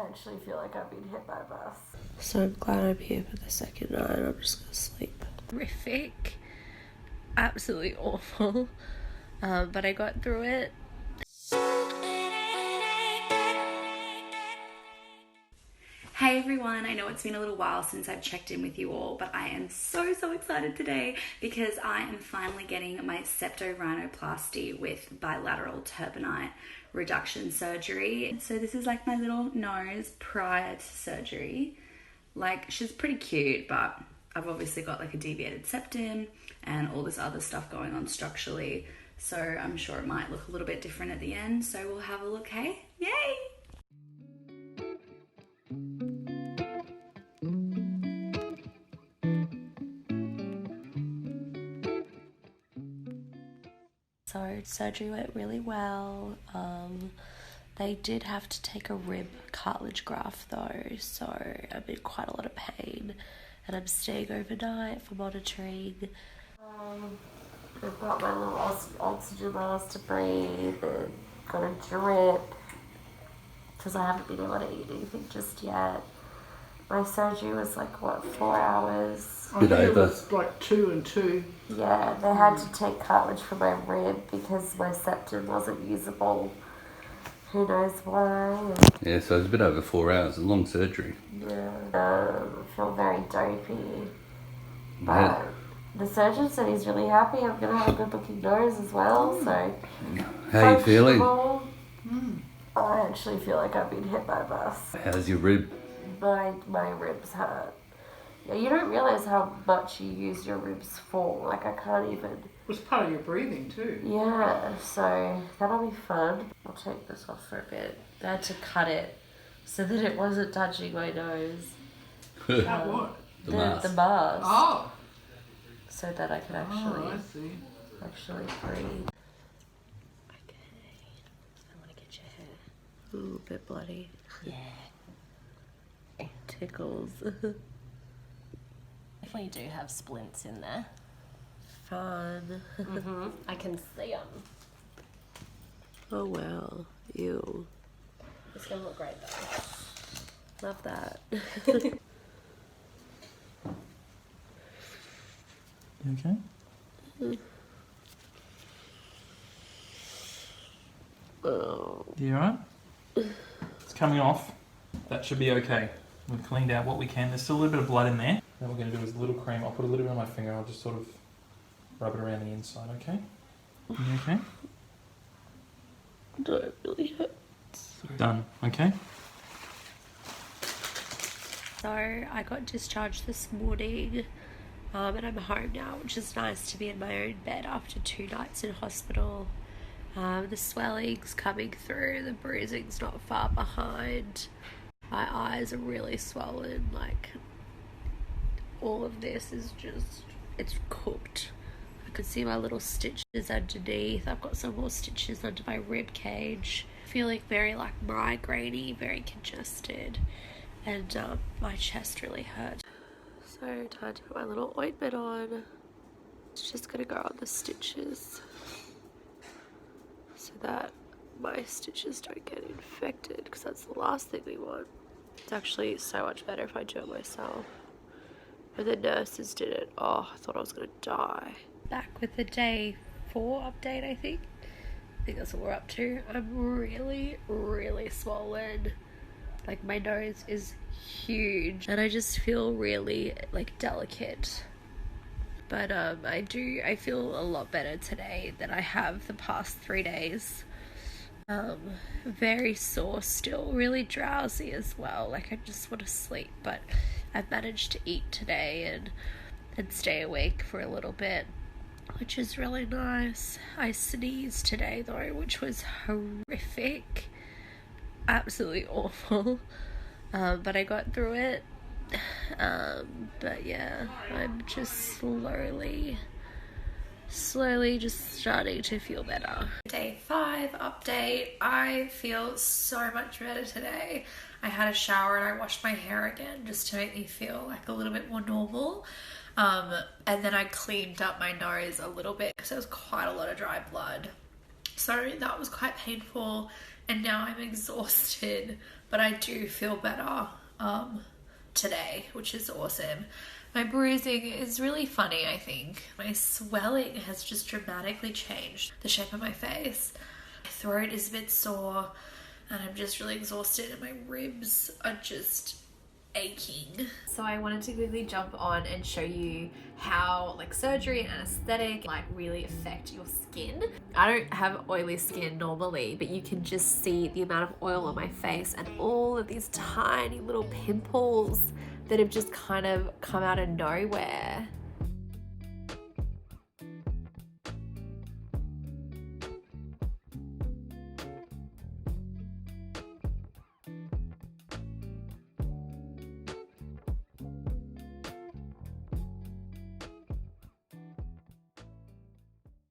actually feel like I've been hit by a bus. So I'm glad I'm here for the second night. I'm just gonna sleep. Horrific. Absolutely awful. But I got through it. Hey everyone, I know it's been a little while since I've checked in with you all, but I am so excited today because I am finally getting my septorhinoplasty with bilateral turbinate reduction surgery. So this is like my little nose prior to surgery. Like, she's pretty cute, but I've obviously got like a deviated septum and all this other stuff going on structurally. So I'm sure it might look a little bit different at the end. So we'll have a look, hey? Yay! So surgery went really well. They did have to take a rib cartilage graft though, so I'm in quite a lot of pain and I'm staying overnight for monitoring. I've got my little oxygen mask to breathe and got a drip because I haven't been able to eat anything just yet. My surgery was like, what, 4 hours? I think it was like 2 and 2. Yeah, they had to take cartilage from my rib because my septum wasn't usable. Who knows why? Yeah, so it's been over 4 hours, a long surgery. Yeah, I feel very dopey. But the surgeon said he's really happy. I'm going to have a good looking nose as well, so... How are you feeling? I actually feel like I've been hit by a bus. How's your rib? My ribs hurt. Yeah, you don't realise how much you use your ribs for. Like, I can't even... It was part of your breathing too. Yeah, so that'll be fun. I'll take this off for a bit. I had to cut it so that it wasn't touching my nose. Cut what? The mask. The mask. Oh! So that I can I actually breathe. Okay, I want to get your hair. Ooh, a bit bloody. Yeah. Tickles. Definitely do have splints in there. Fun. I can see them. Oh well. Ew. It's gonna look great though. Love that. You okay? Oh. You alright? It's coming off. That should be okay. We've cleaned out what we can. There's still a little bit of blood in there. Then what we're going to do is a little cream. I'll put a little bit on my finger. I'll just sort of rub it around the inside, okay? You okay? No, it really hurts. Done, okay? So I got discharged this morning and I'm home now, which is nice to be in my own bed after 2 nights in hospital. The swelling's coming through, the bruising's not far behind. My eyes are really swollen, like all of this is just, it's cooked. I could see my little stitches underneath. I've got some more stitches under my rib cage. Feeling very like migraine-y, very congested, and my chest really hurt. So time to put my little ointment on. It's just gonna go on the stitches so that my stitches don't get infected, because that's the last thing we want. It's actually so much better if I do it myself. When the nurses did it, oh, I thought I was gonna die. Back with the day 4 update, I think. I think that's what we're up to. I'm really swollen. Like, my nose is huge and I just feel really like delicate. But I feel a lot better today than I have the past 3 days. Very sore still, really drowsy as well, like I just want to sleep, but I've managed to eat today and stay awake for a little bit, which is really nice. I sneezed today though, which was horrific, absolutely awful, but I got through it. But yeah, I'm just slowly just starting to feel better. Day 5 update. I feel so much better today. I had a shower and I washed my hair again just to make me feel like a little bit more normal. And then I cleaned up my nose a little bit because there was quite a lot of dry blood. So that was quite painful, and now I'm exhausted, but I do feel better today, which is awesome. My bruising is really funny, I think. My swelling has just dramatically changed the shape of my face. My throat is a bit sore and I'm just really exhausted and my ribs are just aching. So I wanted to quickly jump on and show you how like surgery and anesthetic like really affect your skin. I don't have oily skin normally, but you can just see the amount of oil on my face and all of these tiny little pimples that have just kind of come out of nowhere.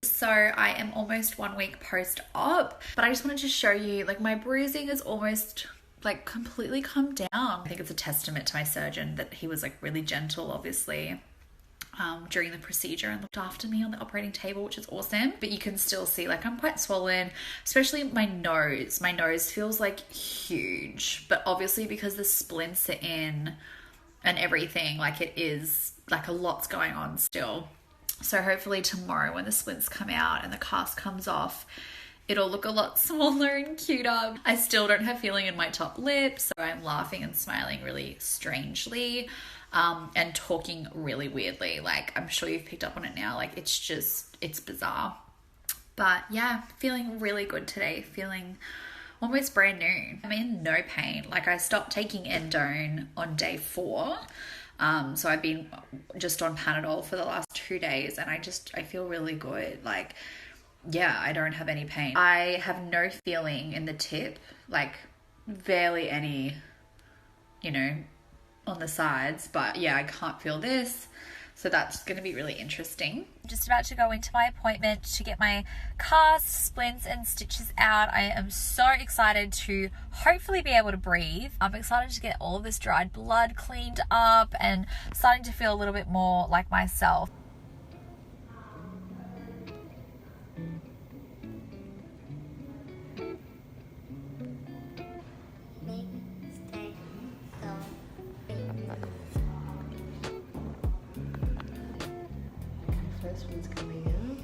So I am almost 1 week post-op, but I just wanted to show you like my bruising is almost like completely come down. I think it's a testament to my surgeon that he was like really gentle, obviously, during the procedure and looked after me on the operating table, which is awesome. But you can still see like I'm quite swollen, especially my nose. My nose feels like huge, but obviously because the splints are in and everything, like it is like a lot's going on still. So hopefully tomorrow when the splints come out and the cast comes off, it'll look a lot smaller and cuter. I still don't have feeling in my top lip, so I'm laughing and smiling really strangely and talking really weirdly. Like I'm sure you've picked up on it now. Like it's bizarre. But yeah, feeling really good today. Feeling almost brand new. I'm in no pain. Like I stopped taking endone on day 4. So I've been just on Panadol for the last 2 days and I feel really good. Like, yeah, I don't have any pain. I have no feeling in the tip, like barely any, you know, on the sides, but yeah, I can't feel this. So that's going to be really interesting. I'm just about to go into my appointment to get my casts, splints and stitches out. I am so excited to hopefully be able to breathe. I'm excited to get all of this dried blood cleaned up and starting to feel a little bit more like myself. First one's coming out.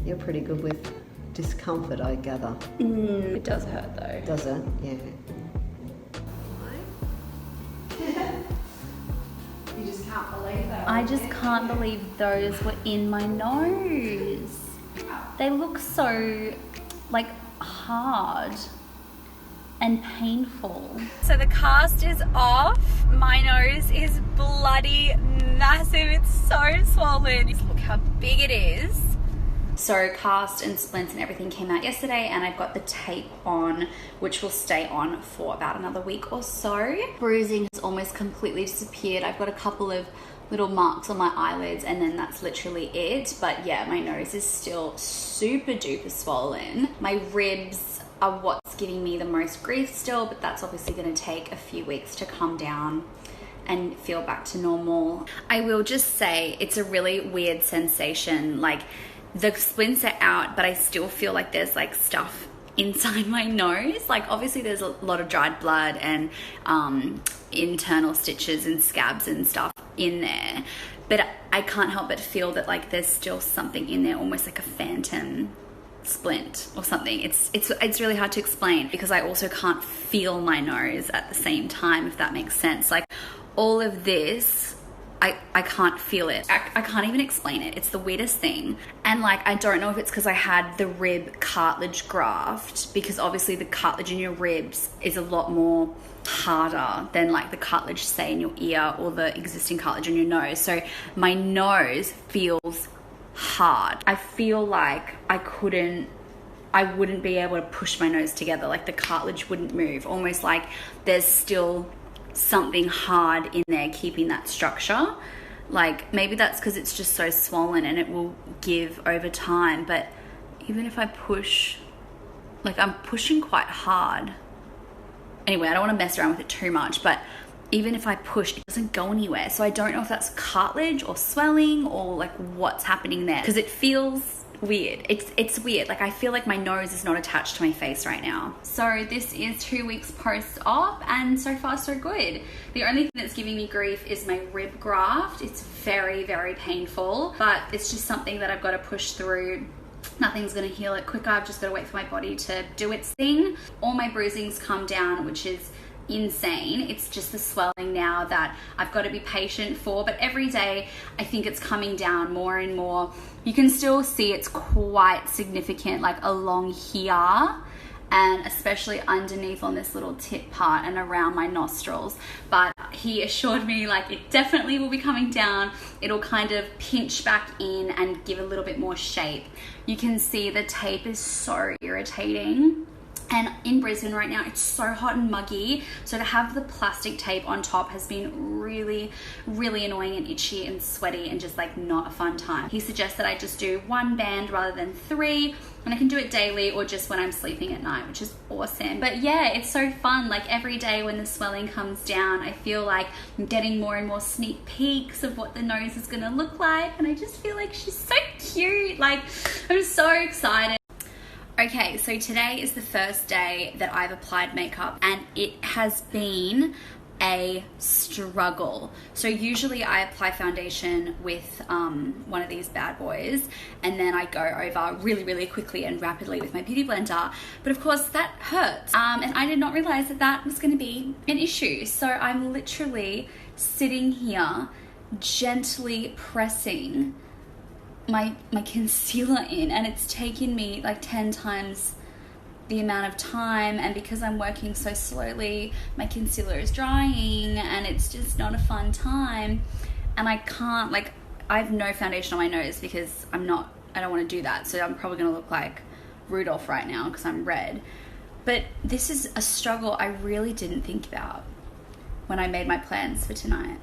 You're pretty good with discomfort, I gather. It does hurt though. Does it? Yeah. You just can't believe that. I just can't believe those were in my nose. They look so like hard and painful. So the cast is off. My nose is bloody massive. It's so swollen. Look how big it is. So cast and splints and everything came out yesterday and I've got the tape on, which will stay on for about another week or so. Bruising has almost completely disappeared. I've got a couple of little marks on my eyelids and then that's literally it. But yeah, my nose is still super duper swollen. My ribs are what's giving me the most grief still, but that's obviously going to take a few weeks to come down and feel back to normal. I will just say it's a really weird sensation. Like the splints are out, but I still feel like there's like stuff inside my nose. Like obviously there's a lot of dried blood and internal stitches and scabs and stuff in there, but I can't help but feel that like there's still something in there, almost like a phantom splint or something. It's really hard to explain because I also can't feel my nose at the same time, if that makes sense. Like all of this, I can't feel it. I can't even explain it. It's the weirdest thing. And like, I don't know if it's because I had the rib cartilage graft, because obviously the cartilage in your ribs is a lot more harder than like the cartilage, say, in your ear or the existing cartilage in your nose. So my nose feels hard. I feel like I wouldn't be able to push my nose together. Like the cartilage wouldn't move. Almost like there's still something hard in there keeping that structure. Like maybe that's because it's just so swollen and it will give over time. But even if I push, like I'm pushing quite hard. Anyway, I don't want to mess around with it too much, but even if I push, it doesn't go anywhere. So I don't know if that's cartilage or swelling or like what's happening there, because it feels weird. It's weird. Like I feel like my nose is not attached to my face right now. So this is 2 weeks post-op, and so far so good. The only thing that's giving me grief is my rib graft. It's very, very painful, but it's just something that I've got to push through. Nothing's gonna heal it quicker. I've just got to wait for my body to do its thing. All my bruising's come down, which is insane. It's just the swelling now that I've got to be patient for, but every day I think it's coming down more and more. You can still see it's quite significant, like along here, and especially underneath on this little tip part and around my nostrils. But he assured me like it definitely will be coming down. It'll kind of pinch back in and give a little bit more shape. You can see the tape is so irritating. And in Brisbane right now, it's so hot and muggy. So to have the plastic tape on top has been really, really annoying and itchy and sweaty and just like not a fun time. He suggests that I just do 1 band rather than 3, and I can do it daily or just when I'm sleeping at night, which is awesome. But yeah, it's so fun. Like every day when the swelling comes down, I feel like I'm getting more and more sneak peeks of what the nose is gonna look like. And I just feel like she's so cute. Like I'm so excited. Okay, so today is the first day that I've applied makeup, and it has been a struggle. So usually I apply foundation with one of these bad boys, and then I go over really, really quickly and rapidly with my beauty blender. But of course that hurts, and I did not realize that that was going to be an issue. So I'm literally sitting here gently pressing my concealer in, and it's taken me like 10 times the amount of time, and because I'm working so slowly, my concealer is drying and it's just not a fun time. And I can't, like, I have no foundation on my nose because I don't want to do that, so I'm probably gonna look like Rudolph right now because I'm red. But this is a struggle I really didn't think about when I made my plans for tonight.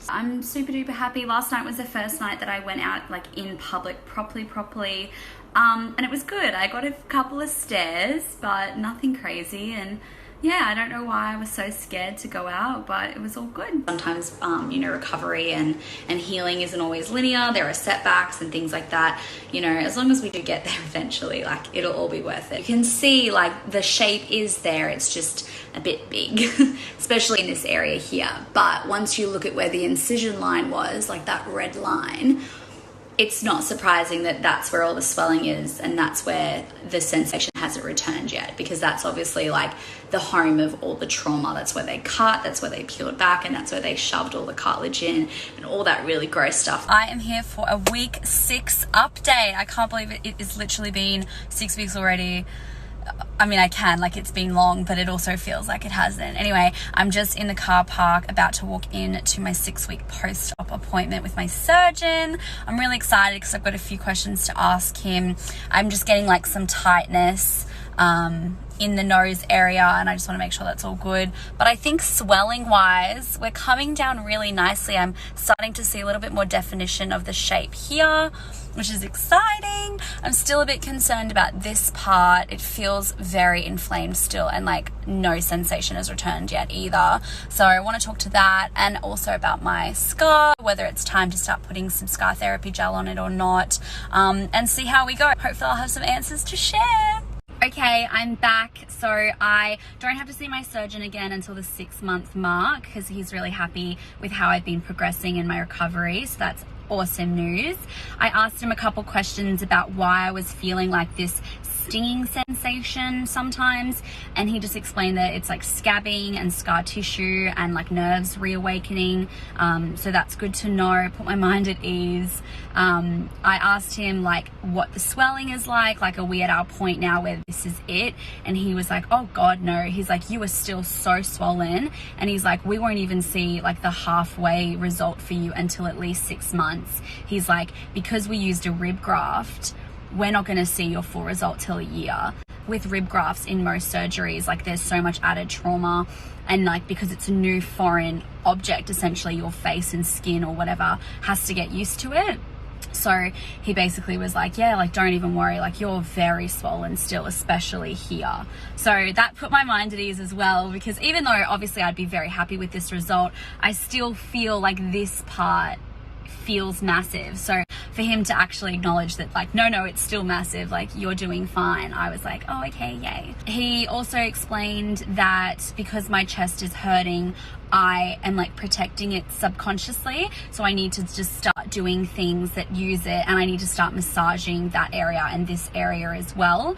I'm super duper happy. Last night was the first night that I went out like in public properly, and it was good. I got a couple of stares, but nothing crazy. And yeah, I don't know why I was so scared to go out, but it was all good. Sometimes, you know, recovery and healing isn't always linear. There are setbacks and things like that. You know, as long as we do get there eventually, like it'll all be worth it. You can see like the shape is there. It's just a bit big, especially in this area here. But once you look at where the incision line was, like that red line, it's not surprising that that's where all the swelling is, and that's where the sensation hasn't returned yet, because that's obviously like the home of all the trauma. That's where they cut, that's where they peeled back, and that's where they shoved all the cartilage in and all that really gross stuff. I am here for a week 6 update. I can't believe it. It has literally been 6 weeks already. I mean, I can, like it's been long, but it also feels like it hasn't. Anyway, I'm just in the car park about to walk in to my 6-week post-op appointment with my surgeon. I'm really excited because I've got a few questions to ask him. I'm just getting like some tightness in the nose area, and I just want to make sure that's all good. But I think swelling wise, we're coming down really nicely. I'm starting to see a little bit more definition of the shape here, which is exciting. I'm still a bit concerned about this part. It feels very inflamed still, and like no sensation has returned yet either. So I want to talk to that, and also about my scar, whether it's time to start putting some scar therapy gel on it or not, and see how we go. Hopefully I'll have some answers to share. Okay, I'm back. So I don't have to see my surgeon again until the 6-month mark, because he's really happy with how I've been progressing in my recovery. So that's awesome news. I asked him a couple questions about why I was feeling like this stinging sensation sometimes, and he just explained that it's like scabbing and scar tissue and like nerves reawakening. So that's good to know, put my mind at ease. I asked him like what the swelling is like are we at our point now where this is it? And he was like, oh God, no. He's like, you are still so swollen, and he's like, we won't even see like the halfway result for you until at least 6 months. He's like, because we used a rib graft, we're not going to see your full result till a year. With rib grafts in most surgeries, like there's so much added trauma, and like because it's a new foreign object, essentially your face and skin or whatever has to get used to it. So he basically was like, yeah, like, don't even worry, like, you're very swollen still, especially here. So that put my mind at ease as well, because even though obviously I'd be very happy with this result, I still feel like this part feels massive. So for him to actually acknowledge that, like, no, it's still massive, like, you're doing fine, I was like, oh, okay, yay. He also explained that because my chest is hurting, I am like protecting it subconsciously, so I need to just start doing things that use it, and I need to start massaging that area and this area as well,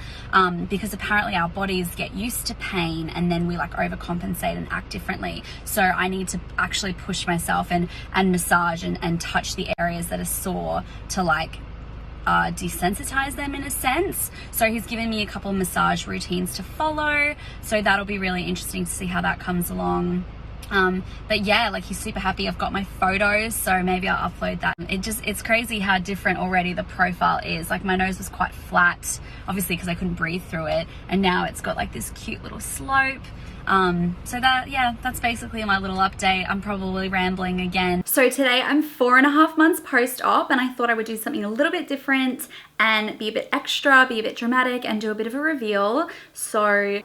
because apparently our bodies get used to pain and then we like overcompensate and act differently. So I need to actually push myself and massage and touch the areas that are sore to like desensitize them in a sense. So he's given me a couple of massage routines to follow, so that'll be really interesting to see how that comes along. But yeah, like, he's super happy. I've got my photos, so maybe I'll upload that. It's crazy how different already the profile is. Like, my nose was quite flat, obviously because I couldn't breathe through it, and now it's got like this cute little slope. So that's basically my little update. I'm probably rambling again. So today I'm 4.5 months post-op, and I thought I would do something a little bit different and be a bit extra, be a bit dramatic, and do a bit of a reveal. So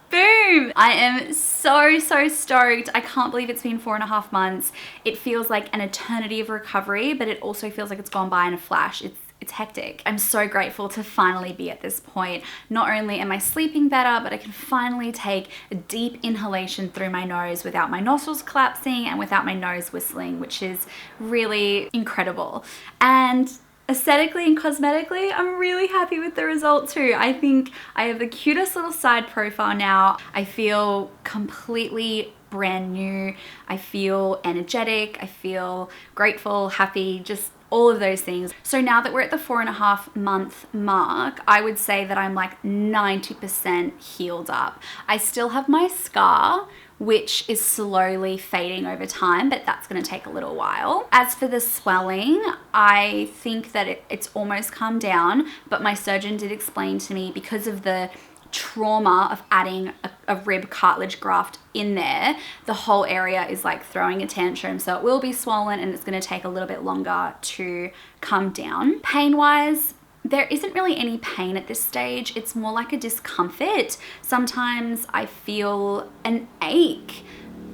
boom! I am so stoked. I can't believe it's been 4.5 months. It feels like an eternity of recovery, but it also feels like it's gone by in a flash. It's hectic. I'm so grateful to finally be at this point. Not only am I sleeping better, but I can finally take a deep inhalation through my nose without my nostrils collapsing and without my nose whistling, which is really incredible. And aesthetically and cosmetically, I'm really happy with the result too. I think I have the cutest little side profile now. I feel completely brand new. I feel energetic. I feel grateful, happy, just all of those things. So now that we're at the 4.5 month mark, I would say that I'm like 90% healed up. I still have my scar, which is slowly fading over time, but that's gonna take a little while. As for the swelling, I think that it's almost calmed down, but my surgeon did explain to me, because of the trauma of adding a rib cartilage graft in there, the whole area is like throwing a tantrum, so it will be swollen and it's going to take a little bit longer to come down. Pain wise, there isn't really any pain at this stage. It's more like a discomfort. Sometimes I feel an ache,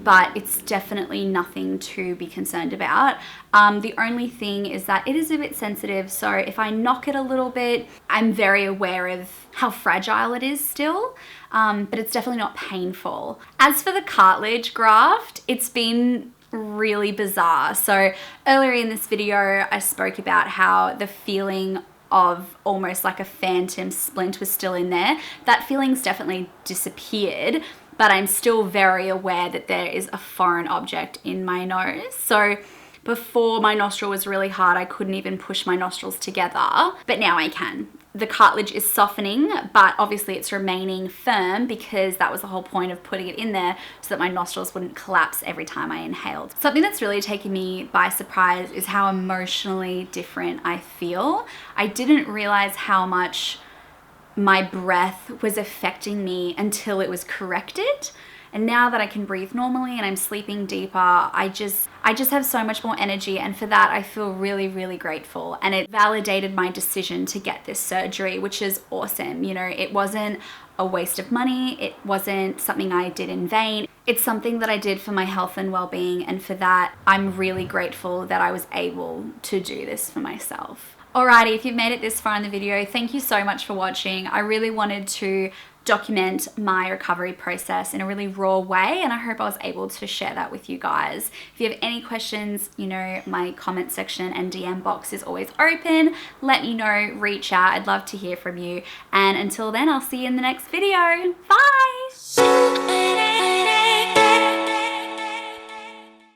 but it's definitely nothing to be concerned about. The only thing is that it is a bit sensitive, so if I knock it a little bit, I'm very aware of how fragile it is still, but it's definitely not painful. As for the cartilage graft, it's been really bizarre. So earlier in this video, I spoke about how the feeling of almost like a phantom splint was still in there. That feeling's definitely disappeared, but I'm still very aware that there is a foreign object in my nose. So before, my nostril was really hard. I couldn't even push my nostrils together, but now I can. The cartilage is softening, but obviously it's remaining firm because that was the whole point of putting it in there, so that my nostrils wouldn't collapse every time I inhaled. Something that's really taken me by surprise is how emotionally different I feel. I didn't realize how much my breath was affecting me until it was corrected. And now that I can breathe normally and I'm sleeping deeper, I just have so much more energy, and for that I feel really grateful. And it validated my decision to get this surgery, which is awesome. You know, it wasn't a waste of money. It wasn't something I did in vain. It's something that I did for my health and well-being, and for that I'm really grateful that I was able to do this for myself. Alrighty, if you've made it this far in the video, thank you so much for watching. I really wanted to document my recovery process in a really raw way, and I hope I was able to share that with you guys. If you have any questions, you know, my comment section and DM box is always open. Let me know, reach out. I'd love to hear from you. And until then, I'll see you in the next video. Bye!